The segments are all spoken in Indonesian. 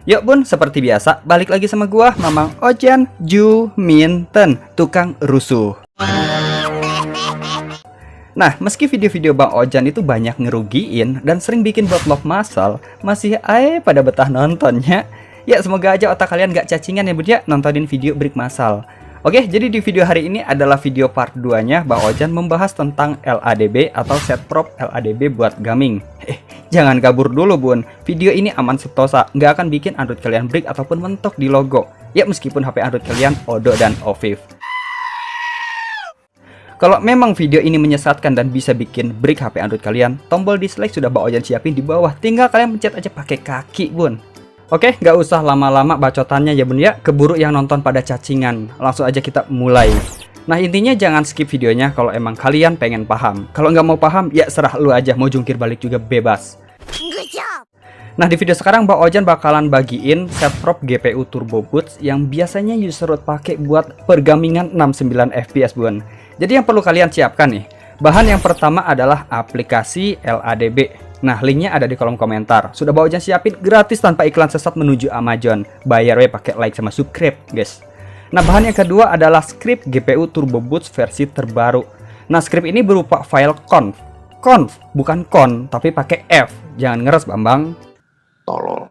Yuk bun, seperti biasa, balik lagi sama gua, Mamang Ojan Juminten, tukang rusuh. Nah, meski video-video Bang Ojan itu banyak ngerugiin dan sering bikin bot love masal, masih pada betah nontonnya. Ya, semoga aja otak kalian gak cacingan ya bun ya, nontonin video break masal. Oke, jadi di video hari ini adalah video part 2-nya Bang Ojan membahas tentang LADB atau set prop LADB buat gaming. Jangan kabur dulu bun, video ini aman sentosa, nggak akan bikin Android kalian break ataupun mentok di logo. Ya meskipun HP Android kalian Odo dan Oviv. Kalau memang video ini menyesatkan dan bisa bikin break HP Android kalian, tombol dislike sudah Bang Ojan siapin di bawah, tinggal kalian pencet aja pakai kaki bun. Oke, nggak usah lama-lama bacotannya ya bun ya, keburu yang nonton pada cacingan. Langsung aja kita mulai. Nah intinya jangan skip videonya kalau emang kalian pengen paham. Kalau nggak mau paham ya serah lu aja, mau jungkir balik juga bebas. Nah di video sekarang Bang Ojan bakalan bagiin set prop GPU Turbo Boost yang biasanya user root pakai buat pergamingan 69 fps bun. Jadi yang perlu kalian siapkan nih, bahan yang pertama adalah aplikasi LADB. Nah linknya ada di kolom komentar. Sudah Bang Ojan siapin gratis tanpa iklan sesat menuju Amazon. Bayar we pakai like sama subscribe guys. Nah bahan yang kedua adalah script GPU Turbo Boost versi terbaru. Nah script ini berupa file conf bukan con tapi pakai F. Jangan ngeres Bambang. Tolol.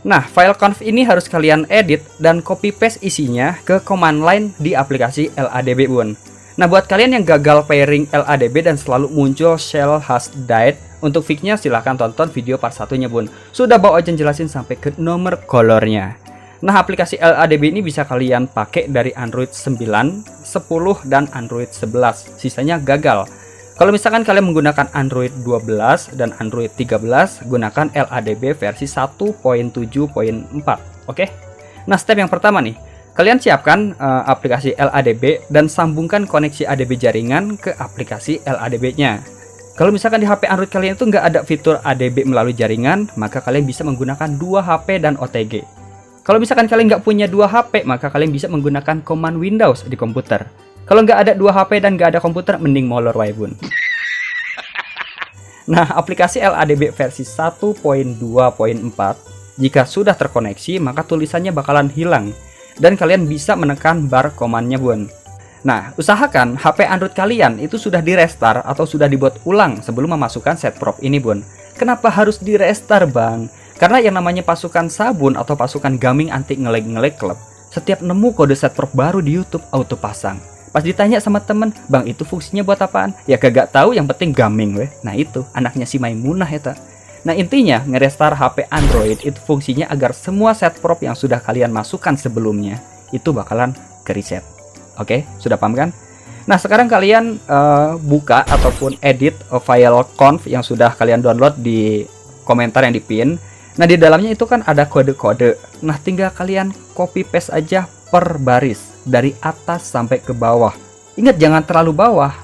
Nah file conf ini harus kalian edit dan copy paste isinya ke command line di aplikasi LADB bun. Nah buat kalian yang gagal pairing LADB dan selalu muncul shell has died, untuk fixnya silahkan tonton video part satunya bun. Sudah Bang Ojan jelasin sampai ke nomor colornya. Nah aplikasi LADB ini bisa kalian pakai dari Android 9, 10 dan Android 11. Sisanya gagal. Kalau misalkan kalian menggunakan Android 12 dan Android 13, gunakan LADB versi 1.7.4. Oke. Nah step yang pertama nih, kalian siapkan aplikasi LADB dan sambungkan koneksi ADB jaringan ke aplikasi LADB-nya. Kalau misalkan di HP Android kalian itu nggak ada fitur ADB melalui jaringan, maka kalian bisa menggunakan 2 HP dan OTG. Kalau misalkan kalian nggak punya 2 HP, maka kalian bisa menggunakan command Windows di komputer. Kalau nggak ada 2 HP dan nggak ada komputer, mending molor wae bun. Nah, aplikasi LADB versi 1.2.4, jika sudah terkoneksi, maka tulisannya bakalan hilang. Dan kalian bisa menekan bar command-nya bun. Nah, usahakan HP Android kalian itu sudah di restart atau sudah dibuat ulang sebelum memasukkan set prop ini bun. Kenapa harus di restart bang? Karena yang namanya pasukan sabun atau pasukan gaming anti ngelag club, setiap nemu kode set prop baru di YouTube auto pasang. Pas ditanya sama temen, bang itu fungsinya buat apaan? Ya kagak tahu, yang penting gaming weh. Nah itu anaknya si Maimunah ya. Nah intinya nge-restart HP Android itu fungsinya agar semua set prop yang sudah kalian masukkan sebelumnya itu bakalan ke reset. Oke, sudah paham kan? Nah sekarang kalian buka ataupun edit file conf yang sudah kalian download di komentar yang di pin. Nah di dalamnya itu kan ada kode-kode. Nah tinggal kalian copy paste aja per baris dari atas sampai ke bawah. Ingat jangan terlalu bawah.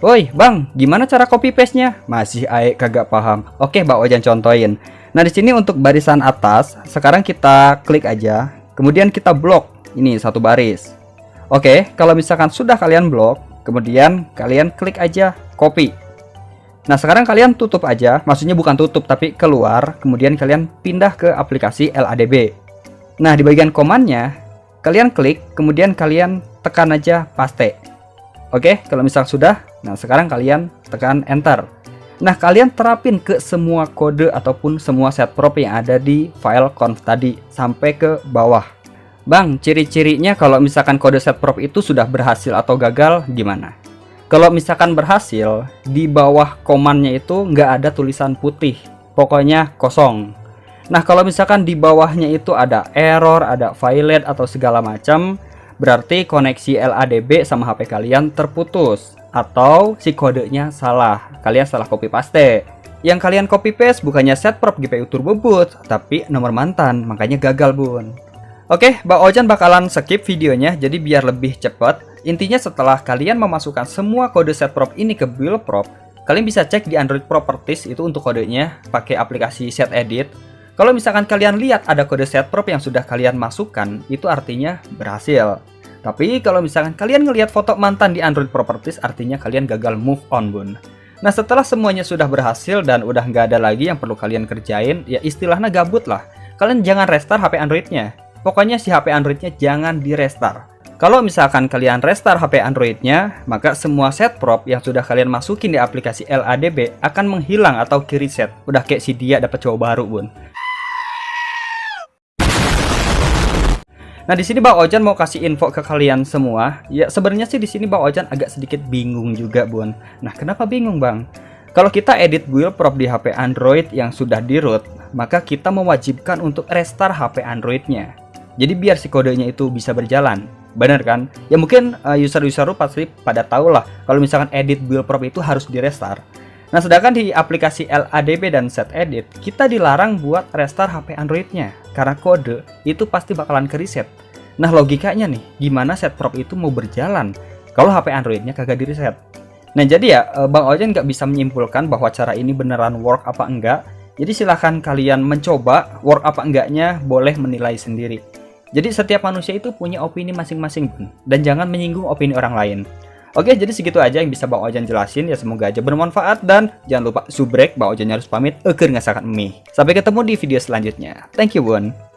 Woi bang, gimana cara copy paste-nya? Masih kagak paham. Oke Bang Ojan contohin. Nah di sini untuk barisan atas, sekarang kita klik aja, kemudian kita blok. Ini satu baris. Oke, kalau misalkan sudah kalian blok, kemudian kalian klik aja copy. Nah sekarang kalian tutup aja, maksudnya bukan tutup tapi keluar, kemudian kalian pindah ke aplikasi LADB. Nah di bagian command-nya kalian klik, kemudian kalian tekan aja paste. Oke, kalau misal sudah, nah sekarang kalian tekan enter. Nah kalian terapin ke semua kode ataupun semua set prop yang ada di file conf tadi sampai ke bawah. Bang, ciri-cirinya kalau misalkan kode set prop itu sudah berhasil atau gagal gimana? Kalau misalkan berhasil, di bawah command-nya itu nggak ada tulisan putih, pokoknya kosong. Nah kalau misalkan di bawahnya itu ada error, ada violate atau segala macam, berarti koneksi LADB sama HP kalian terputus atau si kodenya salah, kalian salah copy paste. Yang kalian copy paste bukannya set prop GPU Turbo Boost, tapi nomor mantan, makanya gagal bun. Oke, Bang Ojan bakalan skip videonya jadi biar lebih cepat. Intinya setelah kalian memasukkan semua kode set prop ini ke build prop, kalian bisa cek di Android Properties itu untuk kodenya pakai aplikasi set edit. Kalau misalkan kalian lihat ada kode set prop yang sudah kalian masukkan, itu artinya berhasil. Tapi kalau misalkan kalian ngelihat foto mantan di Android Properties, artinya kalian gagal move on bun. Nah, setelah semuanya sudah berhasil dan udah nggak ada lagi yang perlu kalian kerjain, ya istilahnya gabut lah. Kalian jangan restart HP Androidnya. Pokoknya si HP Androidnya jangan di restart. Kalau misalkan kalian restart HP Androidnya, maka semua set prop yang sudah kalian masukin di aplikasi LADB akan menghilang atau ke reset. Udah kayak si dia dapat cowok baru, Bun. Nah, di sini Bang Ojan mau kasih info ke kalian semua. Ya, sebenarnya sih di sini Bang Ojan agak sedikit bingung juga, Bun. Nah, kenapa bingung, Bang? Kalau kita edit build prop di HP Android yang sudah di root, maka kita mewajibkan untuk restart HP Androidnya. Jadi biar si kodenya itu bisa berjalan. Bener kan? Ya mungkin user-user pasti pada tahu lah kalau misalkan edit build prop itu harus di restart. Nah, sedangkan di aplikasi LADB dan set edit, kita dilarang buat restart HP Androidnya karena kode itu pasti bakalan ke reset. Nah, logikanya nih, gimana set prop itu mau berjalan kalau HP Androidnya kagak di reset? Nah, jadi ya Bang Ojan nggak bisa menyimpulkan bahwa cara ini beneran work apa enggak. Jadi silahkan kalian mencoba, work apa enggaknya boleh menilai sendiri. Jadi setiap manusia itu punya opini masing-masing, dan jangan menyinggung opini orang lain. Oke, jadi segitu aja yang bisa Bang Ojan jelasin. Ya semoga aja bermanfaat, dan jangan lupa subrek Bang Ojan harus pamit. Eker ngasakan mie. Sampai ketemu di video selanjutnya. Thank you, Bun.